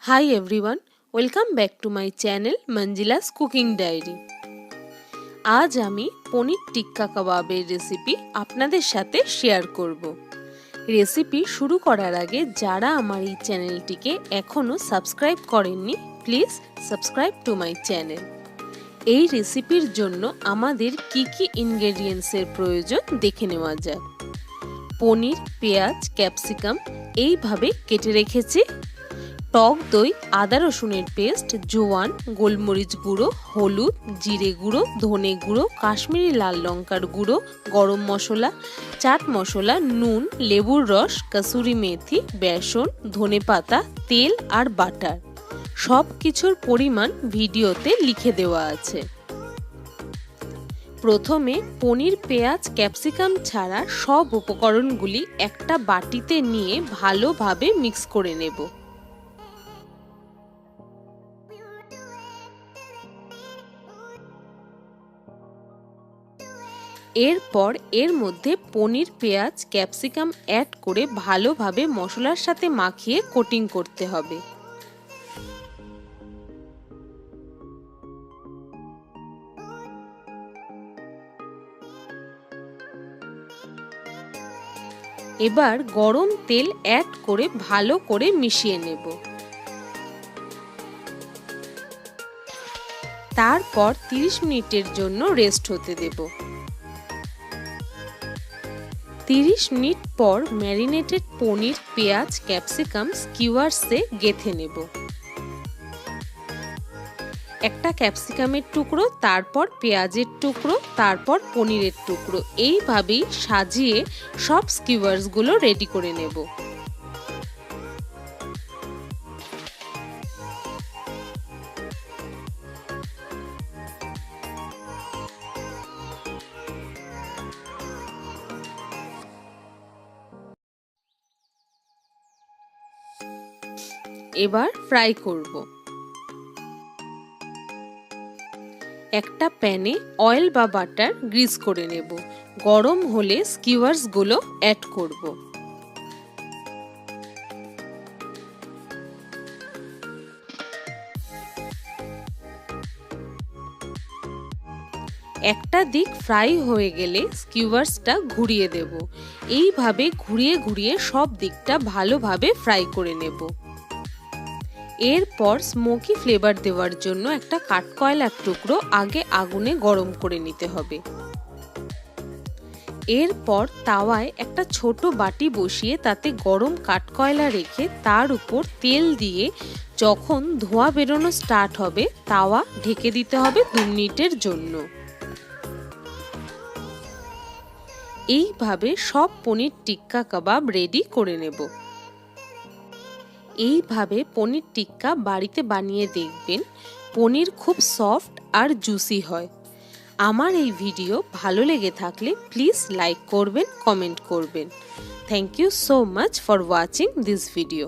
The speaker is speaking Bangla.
Hi everyone, welcome back to my channel Manjila's Cooking Diary. আজ আমি পনির টিক্কা কাবাবের রেসিপি আপনাদের সাথে শেয়ার করব। রেসিপি শুরু করার আগে যারা আমার এই চ্যানেলটিকে এখনো সাবস্ক্রাইব করেননি, please subscribe to my channel. এই রেসিপির জন্য আমাদের কি কি ইনগ্রেডিয়েন্টসের প্রয়োজন দেখে নেওয়া যাক। পনির, পেঁয়াজ, ক্যাপসিকাম এইভাবে কেটে রেখেছি। টক দই, আদা রসুনের পেস্ট, জোয়ান, গোলমরিচ গুঁড়ো, হলুদ, জিরে গুঁড়ো, ধনে গুঁড়ো, কাশ্মীরি লাল লঙ্কার গুঁড়ো, গরম মশলা, চাট মশলা, নুন, লেবুর রস, কাসুরি মেথি, বেসন, ধনেপাতা, তেল আর বাটার। সব কিছুর পরিমাণ ভিডিওতে লিখে দেওয়া আছে। প্রথমে পনির, পেঁয়াজ, ক্যাপসিকাম ছাড়া সব উপকরণগুলি একটা বাটিতে নিয়ে ভালোভাবে মিক্স করে নেব। এরপর এর মধ্যে পনির, পেঁয়াজ, ক্যাপসিকাম অ্যাড করে ভালোভাবে মশলার সাথে মাখিয়ে কোটিং করতে হবে। এবার গরম তেল অ্যাড করে ভালো করে মিশিয়ে নেব। তারপর 30 মিনিটের জন্য রেস্ট হতে দেব। 30 মিনিট পর ম্যারিনেটেড পনির, পেঁয়াজ, ক্যাপসিকাম স্কিওয়ার্সে গেঁথে নেব। একটা ক্যাপসিকামের টুকরো, তারপর পেঁয়াজের টুকরো, তারপর পনিরের টুকরো, এইভাবেই সাজিয়ে সব স্কিওয়ার্সগুলো রেডি করে নেব। এবার ফ্রাই করব। একটা প্যানে অয়েল বা বাটার গ্রিস করে নেব। গরম হলে স্কিওয়ার্সগুলো অ্যাড করব। একটা দিক ফ্রাই হয়ে গেলে স্কিওয়ার্সটা ঘুরিয়ে দেব। এইভাবে ঘুরিয়ে ঘুরিয়ে সব দিকটা ভালোভাবে ফ্রাই করে নেব। এরপর স্মোকি ফ্লেভার দেওয়ার জন্য একটা কাঠকয়লার টুকরো আগে আগুনে গরম করে নিতে হবে। এরপর তাওয়ায় একটা ছোট বাটি বসিয়ে তাতে গরম কাঠকয়লা রেখে তার উপর তেল দিয়ে যখন ধোঁয়া বেরোনো স্টার্ট হবে তাওয়া ঢেকে দিতে হবে 2 মিনিটের জন্য। এইভাবে সব পনির টিক্কা কাবাব রেডি করে নেব। এইভাবে পনির টিক্কা বাড়িতে বানিয়ে দেখবেন, পনির খুব সফট আর জুসি হয়। আমার এই ভিডিও ভালো লেগে থাকলে প্লিজ লাইক করবেন, কমেন্ট করবেন। Thank you so much for watching this video.